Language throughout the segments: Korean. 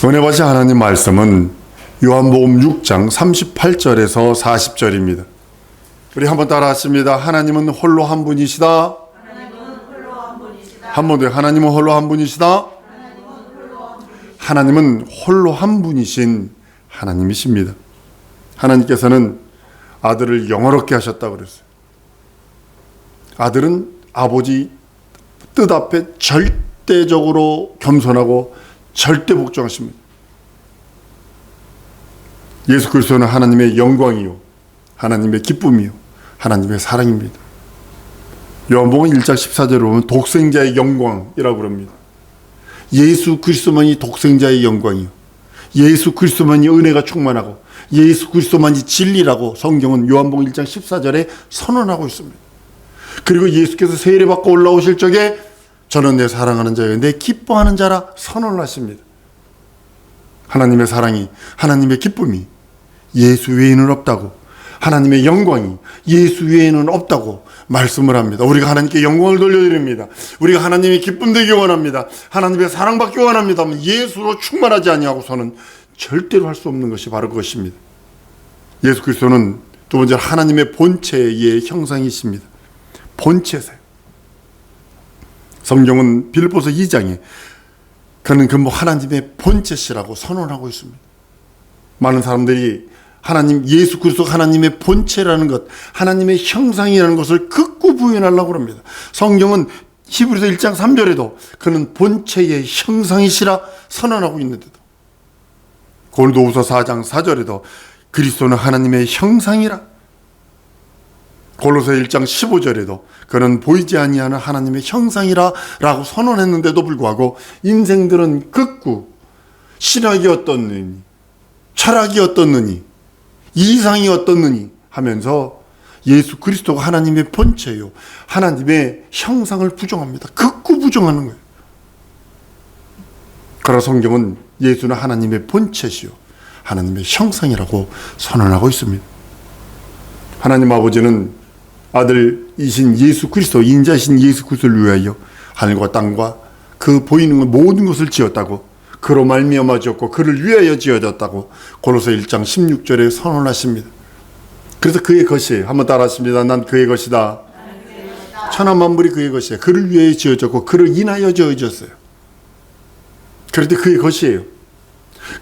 은혜 받으신 하나님 말씀은 요한복음 6장 38절에서 40절입니다. 우리 한번 따라 하십니다. 하나님은 홀로 한 분이시다. 한 번 더. 하나님은 홀로 한 분이시다. 하나님은 홀로 한 분이신 하나님이십니다. 하나님께서는 아들을 영화롭게 하셨다고 그랬어요. 아들은 아버지 뜻 앞에 절대적으로 겸손하고 절대 복종하십니다. 예수 그리스도는 하나님의 영광이요, 하나님의 기쁨이요, 하나님의 사랑입니다. 요한복음 1장 14절에 보면 독생자의 영광이라고 합니다. 예수 그리스도만이 독생자의 영광이요, 예수 그리스도만이 은혜가 충만하고 예수 그리스도만이 진리라고 성경은 요한복음 1장 14절에 선언하고 있습니다. 그리고 예수께서 세례받고 올라오실 적에 저는 내 사랑하는 자요, 내 기뻐하는 자라 선언을 하십니다. 하나님의 사랑이, 하나님의 기쁨이 예수 외에는 없다고, 하나님의 영광이 예수 외에는 없다고 말씀을 합니다. 우리가 하나님께 영광을 돌려드립니다. 우리가 하나님의 기쁨 되기 원합니다. 하나님의 사랑받기 원합니다. 예수로 충만하지 아니하고서는 절대로 할 수 없는 것이 바로 그것입니다. 예수 그리스도는 두 번째로 하나님의 본체의 형상이십니다. 본체세요. 성경은 빌립보서 2장에 그는 하나님의 본체시라고 선언하고 있습니다. 많은 사람들이 하나님, 예수 그리스도 하나님의 본체라는 것, 하나님의 형상이라는 것을 극구 부인하려고 합니다. 성경은 히브리서 1장 3절에도 그는 본체의 형상이시라 선언하고 있는데도, 고린도후서 4장 4절에도 그리스도는 하나님의 형상이라, 골로새 1장 15절에도 그는 보이지 아니하는 하나님의 형상이라 라고 선언했는데도 불구하고 인생들은 극구 신학이 어떻느니, 철학이 어떻느니, 이상이 어떻느니 하면서 예수 그리스도가 하나님의 본체요, 하나님의 형상을 부정합니다. 극구 부정하는 거예요. 그러나 성경은 예수는 하나님의 본체시요, 하나님의 형상이라고 선언하고 있습니다. 하나님 아버지는 아들이신 예수 그리스도, 인자이신 예수 그리스도를 위하여 하늘과 땅과 그 보이는 것 모든 것을 지었다고, 그로 말미암아 지었고 그를 위하여 지어졌다고 고로새 1장 16절에 선언하십니다. 그래서 그의 것이에요. 한번 따라하십니다. 난 그의 것이다. 천하 만물이 그의 것이에요. 그를 위하여 지어졌고 그를 인하여 지어졌어요. 그런데 그의 것이에요.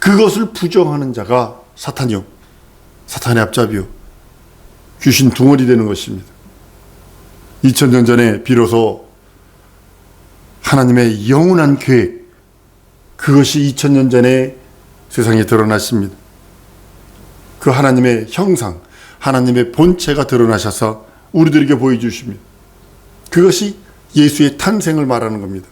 그것을 부정하는 자가 사탄이요, 사탄의 앞잡이요, 귀신 둥어리 되는 것입니다. 2000년 전에 비로소 하나님의 영원한 계획, 그것이 2000년 전에 세상에 드러났습니다. 그 하나님의 형상, 하나님의 본체가 드러나셔서 우리들에게 보여주십니다. 그것이 예수의 탄생을 말하는 겁니다.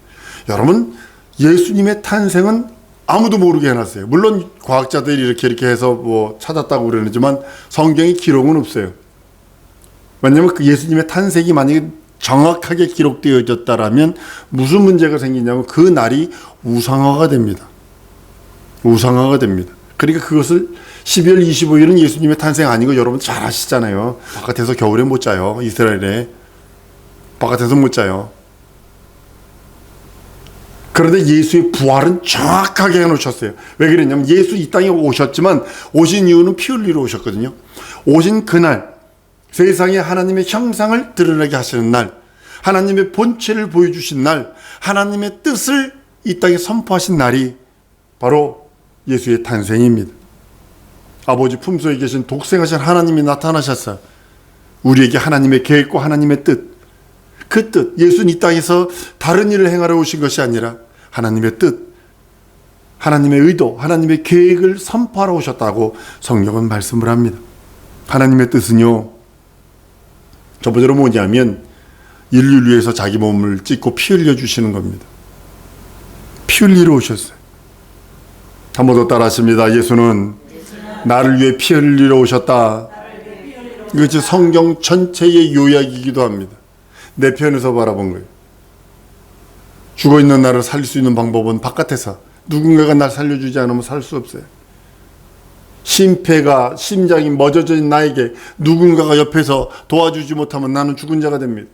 여러분, 예수님의 탄생은 아무도 모르게 해놨어요. 물론 과학자들이 이렇게 해서 찾았다고 그러지만 성경에 기록은 없어요. 왜냐하면 그 예수님의 탄생이 만약에 정확하게 기록되어졌다라면 무슨 문제가 생기냐면 그 날이 우상화가 됩니다. 우상화가 됩니다. 그러니까 그것을 12월 25일은 예수님의 탄생 아니고 여러분 잘 아시잖아요. 바깥에서 겨울에 못 자요. 이스라엘에 바깥에서 못 자요. 그런데 예수의 부활은 정확하게 해놓으셨어요. 왜 그랬냐면 예수 이 땅에 오셨지만 오신 이유는 피 흘리러 오셨거든요. 오신 그날, 세상에 하나님의 형상을 드러나게 하시는 날, 하나님의 본체를 보여주신 날, 하나님의 뜻을 이 땅에 선포하신 날이 바로 예수의 탄생입니다. 아버지 품속에 계신 독생하신 하나님이 나타나셨어요. 우리에게 하나님의 계획과 하나님의 뜻, 그 뜻, 예수는 이 땅에서 다른 일을 행하러 오신 것이 아니라 하나님의 뜻, 하나님의 의도, 하나님의 계획을 선포하러 오셨다고 성경은 말씀을 합니다. 하나님의 뜻은요, 첫 번째로 뭐냐면 인류를 위해서 자기 몸을 찢고 피 흘려 주시는 겁니다. 피 흘리러 오셨어요. 한 번 더 따라하십니다. 예수는 나를 위해 피 흘리러 오셨다. 이것이 성경 전체의 요약이기도 합니다. 내 편에서 바라본 거예요. 죽어있는 나를 살릴 수 있는 방법은 바깥에서 누군가가 날 살려주지 않으면 살 수 없어요. 심폐가, 심장이 멎어진 나에게 누군가가 옆에서 도와주지 못하면 나는 죽은 자가 됩니다.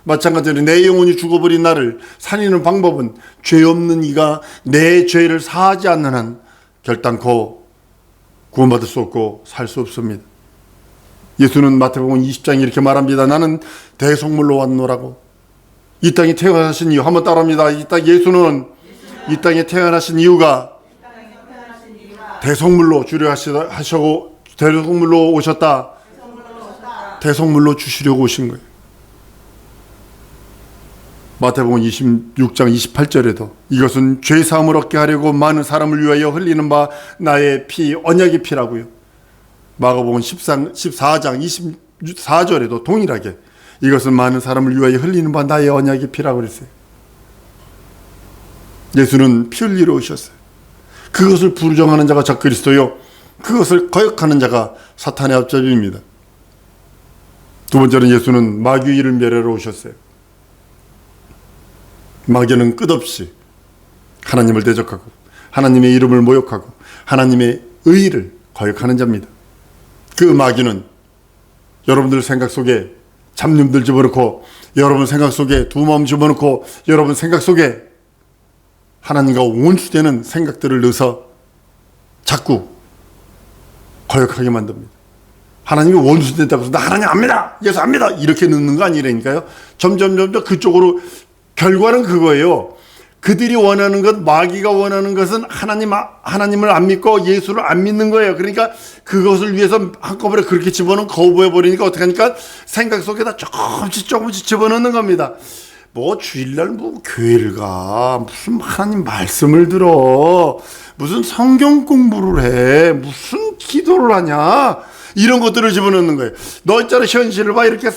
마찬가지로 내 영혼이 죽어버린 나를 살리는 방법은 죄 없는 이가 내 죄를 사하지 않는 한 결단코 구원받을 수 없고 살 수 없습니다. 예수는 마태복음 20장에 이렇게 말합니다. 나는 대속물로 왔노라고. 이 땅에 태어나신 이유 한번 따라합니다. 예수는 이 땅에 태어나신 이유가 대속물로 주려 하시고 대속물로 오셨다. 대속물로 주시려고 오신 거예요. 마태복음 26장 28절에도 이것은 죄사함을 얻게 하려고 많은 사람을 위하여 흘리는 바 나의 피 언약의 피라고요. 마가복음 14장 24절에도 동일하게 이것은 많은 사람을 위하여 흘리는 바 나의 언약의 피라고 그랬어요. 예수는 피 흘리러 오셨어요. 그것을 부정하는 자가 적그리스도요, 그것을 거역하는 자가 사탄의 앞잡이입니다. 두 번째는 예수는 마귀를 멸하러 오셨어요. 마귀는 끝없이 하나님을 대적하고 하나님의 이름을 모욕하고 하나님의 의를 거역하는 자입니다. 그 마귀는 여러분들 생각 속에 잡념들 집어넣고, 여러분 생각 속에 두 마음 집어넣고, 여러분 생각 속에 하나님과 원수되는 생각들을 넣어서 자꾸 거역하게 만듭니다. 하나님이 원수된다고 해서 나 하나님 압니다, 예수 압니다 이렇게 넣는 거 아니라니까요. 점점 그쪽으로, 결과는 그거예요. 그들이 원하는 것, 마귀가 원하는 것은 하나님을 안 믿고 예수를 안 믿는 거예요. 그러니까 그것을 위해서 한꺼번에 그렇게 집어넣은 거부해버리니까 어떻게 하니까 생각 속에다 조금씩 집어넣는 겁니다. 뭐 주일날 뭐 교회를 가, 무슨 하나님 말씀을 들어, 무슨 성경 공부를 해, 무슨 기도를 하냐, 이런 것들을 집어넣는 거예요. 너 있잖아, 현실을 봐, 이렇게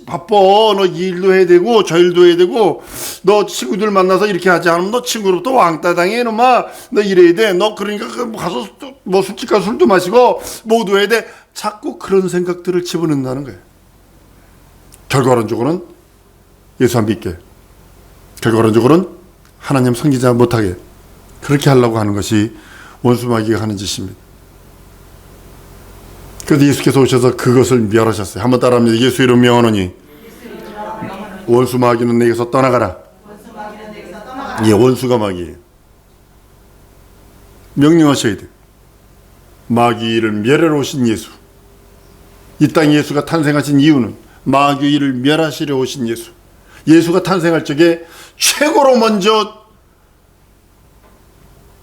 바빠. 너 이 일도 해야 되고 저 일도 해야 되고, 너 친구들 만나서 이렇게 하지 않으면 너 친구로부터 왕따 당해. 이놈아, 너 이래야 돼. 너 그러니까 가서 뭐 술집 가서 술도 마시고 모두 해야 돼. 자꾸 그런 생각들을 집어넣는다는 거예요. 결과론적으로는 예수 안 믿게, 결과론적으로는 하나님 섬기지 못하게, 그렇게 하려고 하는 것이 원수 마귀가 하는 짓입니다. 그래서 예수께서 오셔서 그것을 멸하셨어요. 한번 따라합니다. 예수 이름 명하노니 원수 마귀는 내게서 떠나가라. 예, 원수가 마귀예요. 명령하셔야 돼요. 마귀를 멸하러 오신 예수. 이 땅에 예수가 탄생하신 이유는 마귀를 멸하시려 오신 예수. 예수가 탄생할 적에 최고로 먼저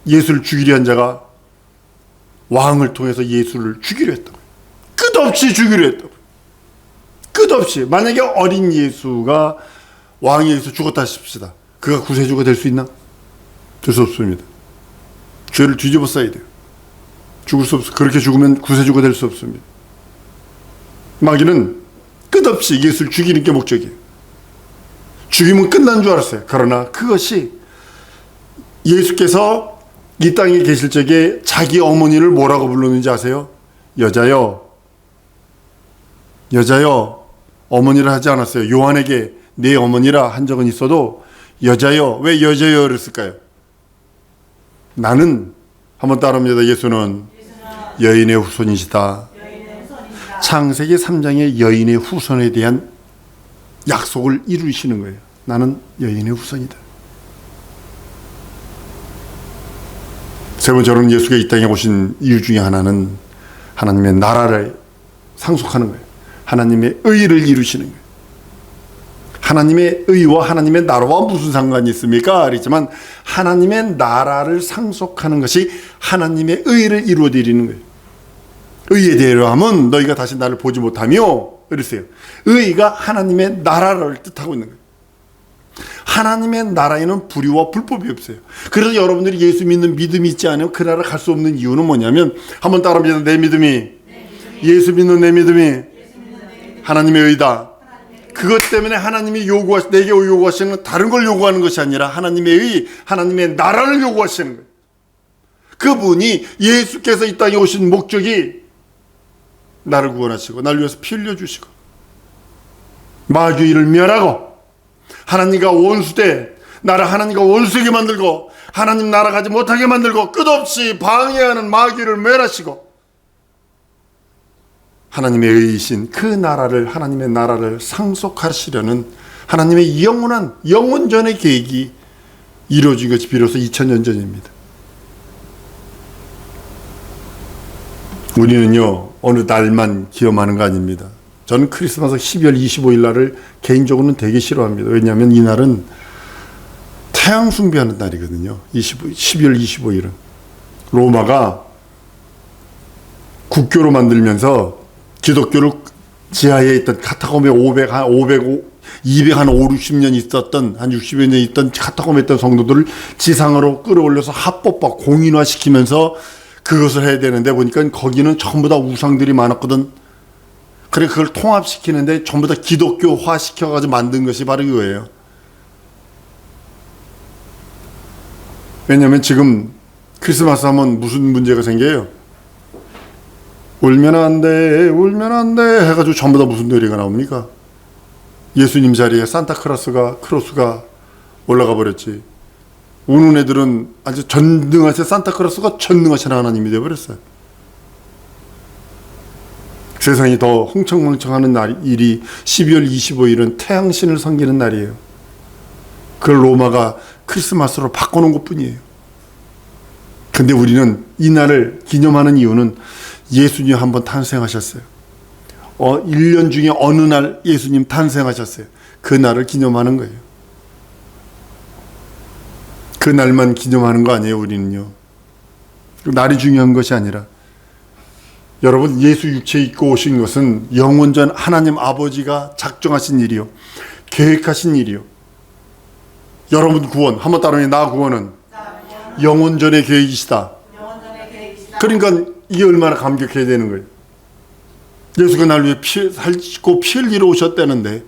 예수를 죽이려 한 자가 왕을 통해서 예수를 죽이려 했다고. 끝없이 죽이려 했다고. 끝없이. 만약에 어린 예수가 왕에 의해서 죽었다 싶시다. 그가 구세주가 될 수 있나? 될 수 없습니다. 죄를 뒤집어 써야 돼요. 죽을 수 없어. 그렇게 죽으면 구세주가 될 수 없습니다. 마귀는 끝없이 예수를 죽이는 게 목적이에요. 죽이면 끝난 줄 알았어요. 그러나 그것이 예수께서 이 땅에 계실 적에 자기 어머니를 뭐라고 불렀는지 아세요? 여자여. 여자여. 어머니를 하지 않았어요. 요한에게 내 어머니라 한 적은 있어도 여자여. 왜 여자여를 쓸까요? 나는, 한번 따라합니다. 예수는 여인의 후손이시다. 창세기 3장의 여인의 후손에 대한 약속을 이루시는 거예요. 나는 여인의 후손이다. 세 번째로는 예수가 이 땅에 오신 이유 중에 하나는 하나님의 나라를 상속하는 거예요. 하나님의 의를 이루시는 거예요. 하나님의 의와 하나님의 나라와 무슨 상관이 있습니까? 그랬지만 하나님의 나라를 상속하는 것이 하나님의 의를 이루어드리는 거예요. 의에 대하면 너희가 다시 나를 보지 못하며, 그랬어요. 의가 하나님의 나라를 뜻하고 있는 거예요. 하나님의 나라에는 불의와 불법이 없어요. 그래서 여러분들이 예수 믿는 믿음이 있지 않으면 그 나라 갈 수 없는 이유는 뭐냐면, 한번 따라합니다. 내 믿음이, 예수 믿는 내 믿음이 하나님의 의다. 그것 때문에 하나님이 내게 요구하시는 건 다른 걸 요구하는 것이 아니라 하나님의 의, 하나님의 나라를 요구하시는 거예요. 그분이, 예수께서 이 땅에 오신 목적이 나를 구원하시고 나를 위해서 피 흘려주시고 마귀를 멸하고 하나님과 원수돼 나를 하나님과 원수에게 만들고 하나님 나라 가지 못하게 만들고 끝없이 방해하는 마귀를 멸하시고 하나님의 의이신 그 나라를, 하나님의 나라를 상속하시려는 하나님의 영원한 영원전의 계획이 이루어진 것이 비로소 2000년 전입니다. 우리는요, 어느 날만 기념하는 거 아닙니다. 저는 크리스마스 12월 25일 날을 개인적으로는 되게 싫어합니다. 왜냐하면 이 날은 태양 숭배하는 날이거든요. 12월 25일은. 로마가 국교로 만들면서 기독교를 지하에 있던 카타콤에 260년 있었던, 한 60여 년 있던 카타콤에 있던 성도들을 지상으로 끌어올려서 합법화, 공인화시키면서 그것을 해야 되는데 보니까 거기는 전부 다 우상들이 많았거든. 그래, 그걸 통합시키는데 전부 다 기독교화 시켜가지고 만든 것이 바로 이거예요. 왜냐면 지금 크리스마스 하면 무슨 문제가 생겨요? 울면 안 돼, 울면 안 돼 해가지고 전부 다 무슨 노래가 나옵니까? 예수님 자리에 크로스가 올라가 버렸지. 우는 애들은 아주 전능하신 산타크로스가 전능하신 하나님이 되어버렸어요. 세상이 더 흥청망청하는 일이 12월 25일은 태양신을 섬기는 날이에요. 그걸 로마가 크리스마스로 바꿔놓은 것 뿐이에요. 근데 우리는 이 날을 기념하는 이유는 예수님 한번 탄생하셨어요. 1년 중에 어느 날 예수님 탄생하셨어요. 그 날을 기념하는 거예요. 그 날만 기념하는 거 아니에요, 우리는요. 날이 중요한 것이 아니라, 여러분, 예수 육체 입고 오신 것은 영원전 하나님 아버지가 작정하신 일이요, 계획하신 일이요. 여러분 구원, 한번 따라해. 나 구원은 영원전의 계획이시다. 그러니까 이게 얼마나 감격해야 되는 거예요. 예수가 날 위해 살고 피 흘리러 오셨다는데,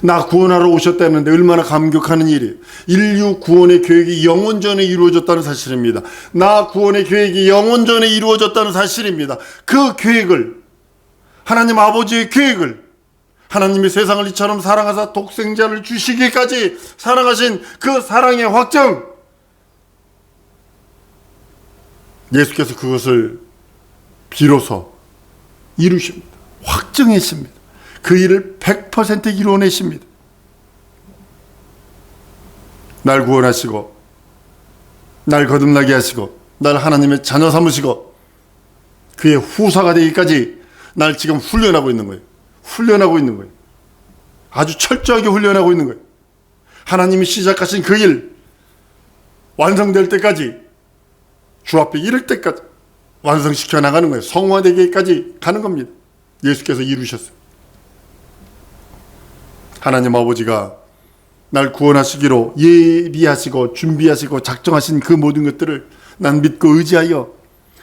나 구원하러 오셨다는데 얼마나 감격하는 일이에요. 인류 구원의 계획이 영원전에 이루어졌다는 사실입니다. 나 구원의 계획이 영원전에 이루어졌다는 사실입니다. 그 계획을, 하나님 아버지의 계획을, 하나님이 세상을 이처럼 사랑하사 독생자를 주시기까지 사랑하신 그 사랑의 확정, 예수께서 그것을 비로소 이루십니다. 확정했습니다. 그 일을 100% 이루어내십니다. 날 구원하시고, 날 거듭나게 하시고, 날 하나님의 자녀 삼으시고, 그의 후사가 되기까지 날 지금 훈련하고 있는 거예요. 훈련하고 있는 거예요. 아주 철저하게 훈련하고 있는 거예요. 하나님이 시작하신 그 일 완성될 때까지, 주 앞에 이를 때까지 완성시켜 나가는 거예요. 성화되기까지 가는 겁니다. 예수께서 이루셨어요. 하나님 아버지가 날 구원하시기로 예비하시고 준비하시고 작정하신 그 모든 것들을 난 믿고 의지하여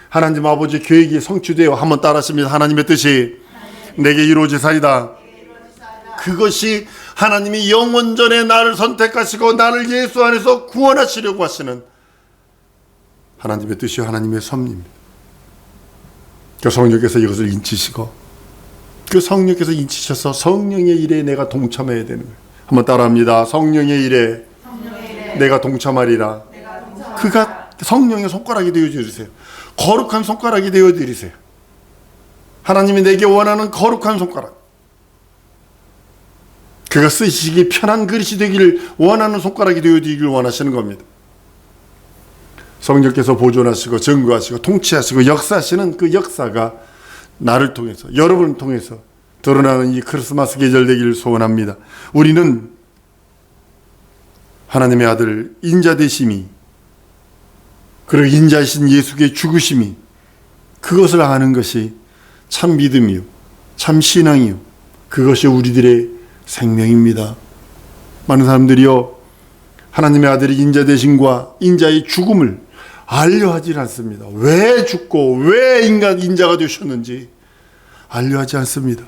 하나님 아버지의 계획이 성취되어, 한번 따라하십니다. 하나님의 뜻이 내게 이루어지사이다. 그것이 하나님이 영원전에 나를 선택하시고 나를 예수 안에서 구원하시려고 하시는 하나님의 뜻이, 하나님의 섭리입니다. 그 성령께서 이것을 인치시고, 그 성령께서 인치셔서 성령의 일에 내가 동참해야 되는 거예요. 한번 따라합니다. 성령의 일에 내가 동참하리라. 그가 성령의 손가락이 되어주세요. 거룩한 손가락이 되어드리세요. 하나님이 내게 원하는 거룩한 손가락, 그가 쓰시기 편한 그릇이 되기를 원하는 손가락이 되어드리기를 원하시는 겁니다. 성령께서 보존하시고 증거하시고 통치하시고 역사하시는 그 역사가 나를 통해서, 여러분을 통해서 드러나는 이 크리스마스 계절 되기를 소원합니다. 우리는 하나님의 아들 인자 되심이, 그리고 인자이신 예수의 죽으심이, 그것을 아는 것이 참 믿음이요, 참 신앙이요, 그것이 우리들의 생명입니다. 많은 사람들이요, 하나님의 아들이 인자 되심과 인자의 죽음을 알려하지 않습니다. 왜 죽고 왜 인자가 되셨는지 알려하지 않습니다.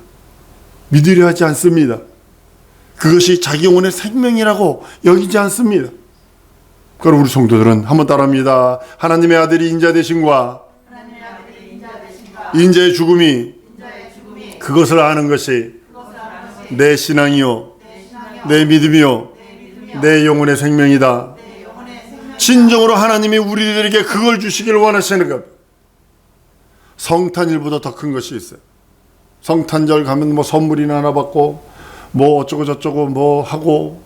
믿으려 하지 않습니다. 그것이 자기 영혼의 생명이라고 여기지 않습니다. 그럼 우리 성도들은 한번 따라합니다. 하나님의 아들이 인자 되심과 인자의 죽음이 그것을 아는 것이 내 신앙이요, 내 믿음이요, 내 영혼의 생명이다. 진정으로 하나님이 우리들에게 그걸 주시기를 원하시는 것. 성탄일보다 더 큰 것이 있어요. 성탄절 가면 뭐 선물이나 하나 받고 뭐 어쩌고 저쩌고 뭐 하고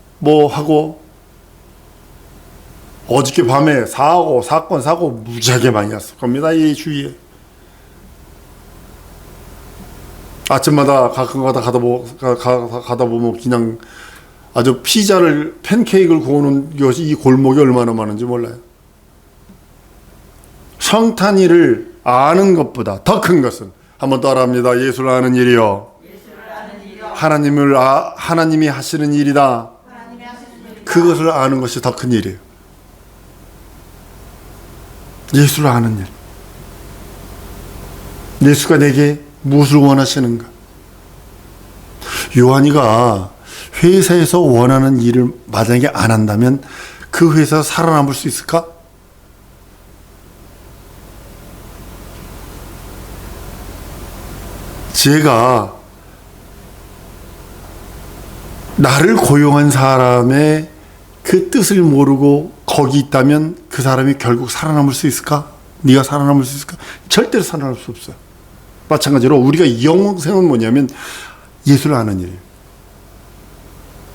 어저께 밤에 사건 사고 무지하게 많이 왔을 겁니다. 이 주위에. 아침마다 가끔 가다 보면 그냥 아주 팬케이크를 구워놓은 것이 이 골목이 얼마나 많은지 몰라요. 성탄이를 아는 것보다 더 큰 것은, 한번 따라합니다. 예수를 아는 일이요. 하나님이 하시는 일이다. 그것을 아는 것이 더 큰 일이에요. 예수를 아는 일. 예수가 내게 무엇을 원하시는가? 요한이가 회사에서 원하는 일을 만약에 안 한다면 그 회사에서 살아남을 수 있을까? 제가 나를 고용한 사람의 그 뜻을 모르고 거기 있다면 그 사람이 결국 살아남을 수 있을까? 네가 살아남을 수 있을까? 절대로 살아남을 수 없어요. 마찬가지로 우리가 영생은 뭐냐면 예수를 아는 일이에요.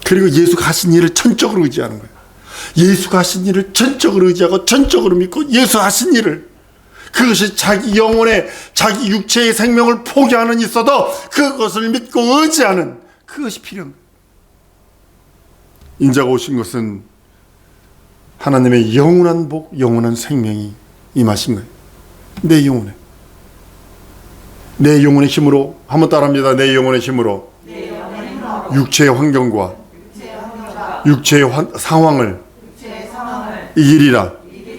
그리고 예수가 하신 일을 전적으로 의지하는 거예요. 예수가 하신 일을 전적으로 의지하고 전적으로 믿고 예수 하신 일을, 그것이 자기 영혼의, 자기 육체의 생명을 포기하는 있어도 그것을 믿고 의지하는, 그것이 필요한 거예요. 인자가 오신 것은 하나님의 영원한 복, 영원한 생명이 임하신 거예요. 내 영혼에. 내 영혼의 힘으로, 한번 따라합니다. 내 영혼의 힘으로 육체의 환경과 육체의 상황을 이기리라.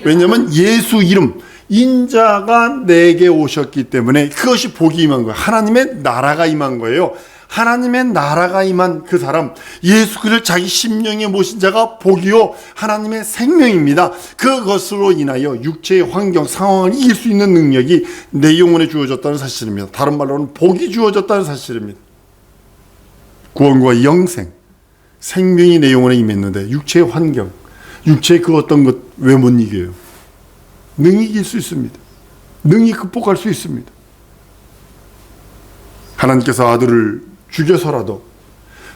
왜냐하면 예수 이름, 인자가 내게 오셨기 때문에 그것이 복이 임한 거예요. 하나님의 나라가 임한 거예요. 하나님의 나라가 임한 그 사람, 예수 그리스도를 자기 심령에 모신 자가 복이요 하나님의 생명입니다. 그것으로 인하여 육체의 환경, 상황을 이길 수 있는 능력이 내 영혼에 주어졌다는 사실입니다. 다른 말로는 복이 주어졌다는 사실입니다. 구원과 영생, 생명이 내 영혼에 임했는데 육체의 환경, 육체의 그 어떤 것 왜 못 이겨요? 능히 이길 수 있습니다. 능히 극복할 수 있습니다. 하나님께서 아들을 죽여서라도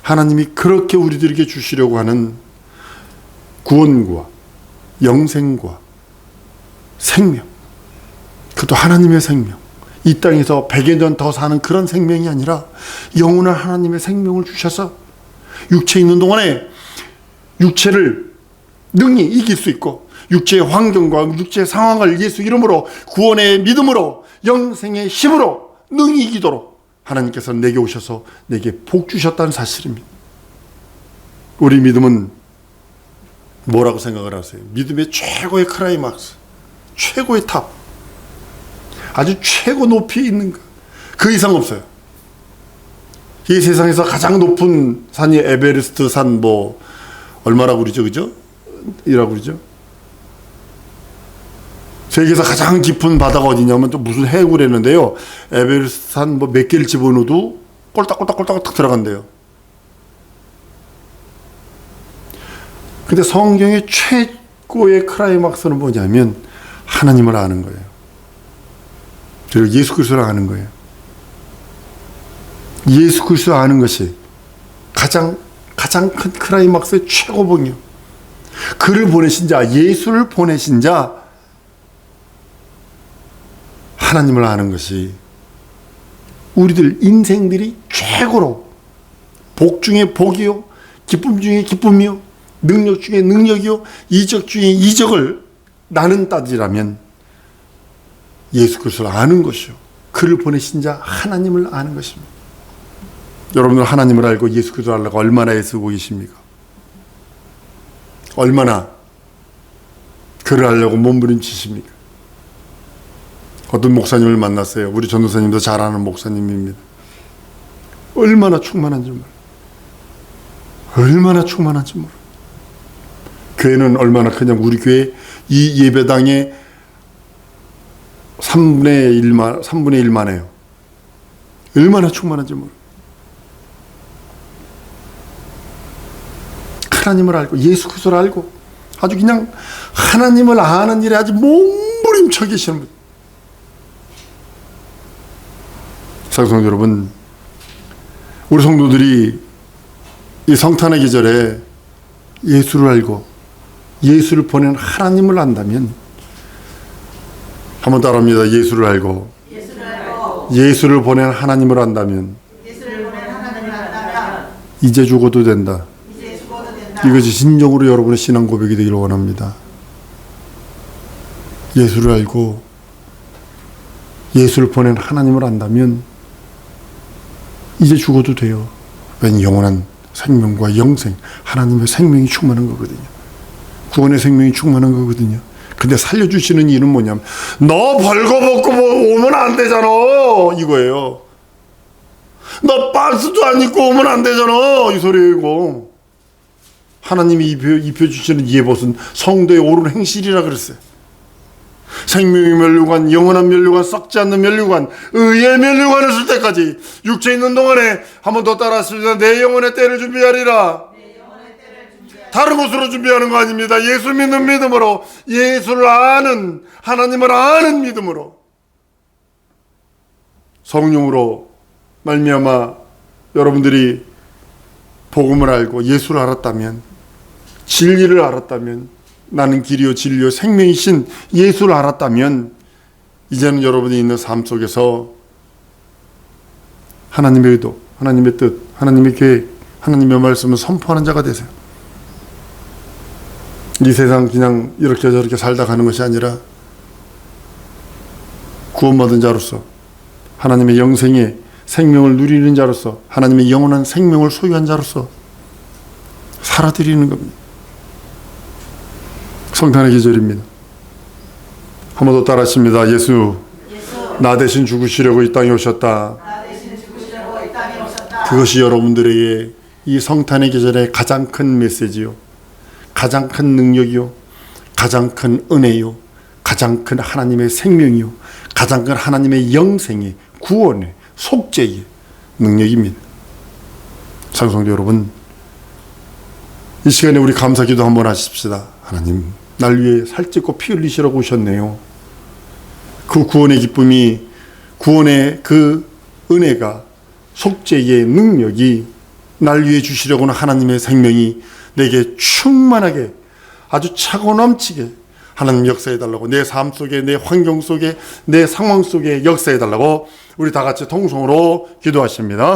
하나님이 그렇게 우리들에게 주시려고 하는 구원과 영생과 생명, 그것도 하나님의 생명, 이 땅에서 100여 년 더 사는 그런 생명이 아니라 영원한 하나님의 생명을 주셔서 육체에 있는 동안에 육체를 능히 이길 수 있고 육체의 환경과 육체의 상황을 예수 이름으로, 구원의 믿음으로, 영생의 힘으로 능히 이기도록 하나님께서 내게 오셔서 내게 복 주셨다는 사실입니다. 우리 믿음은 뭐라고 생각을 하세요? 믿음의 최고의 클라이막스, 최고의 탑, 아주 최고 높이에 있는 것, 그 이상 없어요. 이 세상에서 가장 높은 산이 에베레스트 산, 뭐 얼마라고 그러죠, 그죠? 이라고 그러죠. 세계에서 가장 깊은 바다가 어디냐면 또 무슨 해구랬는데요. 에베레스트 산 뭐 몇 개를 집어넣어도 꼴딱꼴딱꼴딱 들어간대요. 근데 성경의 최고의 클라이막스는 뭐냐면 하나님을 아는 거예요. 그리고 예수 그리스도를 아는 거예요. 예수 그리스도를 아는 것이 가장 큰 클라이막스의 최고봉이요. 그를 보내신 자, 예수를 보내신 자, 하나님을 아는 것이 우리들 인생들이 최고로 복 중에 복이요, 기쁨 중에 기쁨이요, 능력 중에 능력이요, 이적 중에 이적을 나는 따지라면 예수 그리스도를 아는 것이요, 그를 보내신 자 하나님을 아는 것입니다. 여러분들 하나님을 알고 예수 그리스도를 알려고 얼마나 애쓰고 계십니까? 얼마나 그를 알려고 몸부림치십니까? 어떤 목사님을 만났어요. 우리 전도사님도 잘 아는 목사님입니다. 얼마나 충만한지 몰라요. 얼마나 충만한지 몰라요. 교회는 얼마나 그냥 우리 교회 이 예배당의 3분의 1만 해요. 얼마나 충만한지 몰라요. 하나님을 알고 예수 그리스도를 알고 아주 그냥 하나님을 아는 일에 아주 몸부림쳐 계시는 분. 사랑하는 여러분, 우리 성도들이 이 성탄의 계절에 예수를 알고 예수를 보낸 하나님을 안다면, 한번 따라합니다. 예수를 알고 예수를 보낸 하나님을 안다면 이제 죽어도 된다. 이것이 진정으로 여러분의 신앙 고백이 되기를 원합니다. 예수를 알고 예수를 보낸 하나님을 안다면 이제 죽어도 돼요. 왜냐하면 영원한 생명과 영생, 하나님의 생명이 충만한 거거든요. 구원의 생명이 충만한 거거든요. 근데 살려주시는 이유는 뭐냐면 너 벌거벗고 오면 안 되잖아 이거예요. 너 반스도 안 입고 오면 안 되잖아 이 소리고, 하나님이 입혀주시는 이 옷은 성도의 옳은 행실이라 그랬어요. 생명의 면류관, 영원한 면류관, 썩지 않는 면류관, 의의 면류관을 쓸 때까지 육체에 있는 동안에 한 번 더 따라하십니다. 내 영혼의 때를 준비하리라. 다른 곳으로 준비하는 거 아닙니다. 예수 믿는 믿음으로, 예수를 아는, 하나님을 아는 믿음으로, 성령으로 말미암아 여러분들이 복음을 알고 예수를 알았다면, 진리를 알았다면, 나는 길이요 진리요 생명이신 예수를 알았다면 이제는 여러분이 있는 삶 속에서 하나님의 의도, 하나님의 뜻, 하나님의 계획, 하나님의 말씀을 선포하는 자가 되세요. 이 세상 그냥 이렇게 저렇게 살다 가는 것이 아니라 구원받은 자로서 하나님의 영생의 생명을 누리는 자로서 하나님의 영원한 생명을 소유한 자로서 살아드리는 겁니다. 성탄의 계절입니다. 한 번 더 따라하십니다. 예수, 나 대신 죽으시려고 이 땅에 오셨다. 그것이 여러분들에게 이 성탄의 계절의 가장 큰 메시지요, 가장 큰 능력이요, 가장 큰 은혜요, 가장 큰 하나님의 생명이요, 가장 큰 하나님의 영생의 구원의 속죄의 능력입니다. 사랑성도 여러분, 이 시간에 우리 감사기도 한번 하십시다. 하나님, 날 위해 살찌고 피 흘리시라고 오셨네요. 그 구원의 기쁨이, 구원의 그 은혜가, 속죄의 능력이, 날 위해 주시려고는 하나님의 생명이 내게 충만하게, 아주 차고 넘치게 하나님 역사해달라고, 내 삶 속에, 내 환경 속에, 내 상황 속에 역사해달라고 우리 다 같이 통성으로 기도하십니다.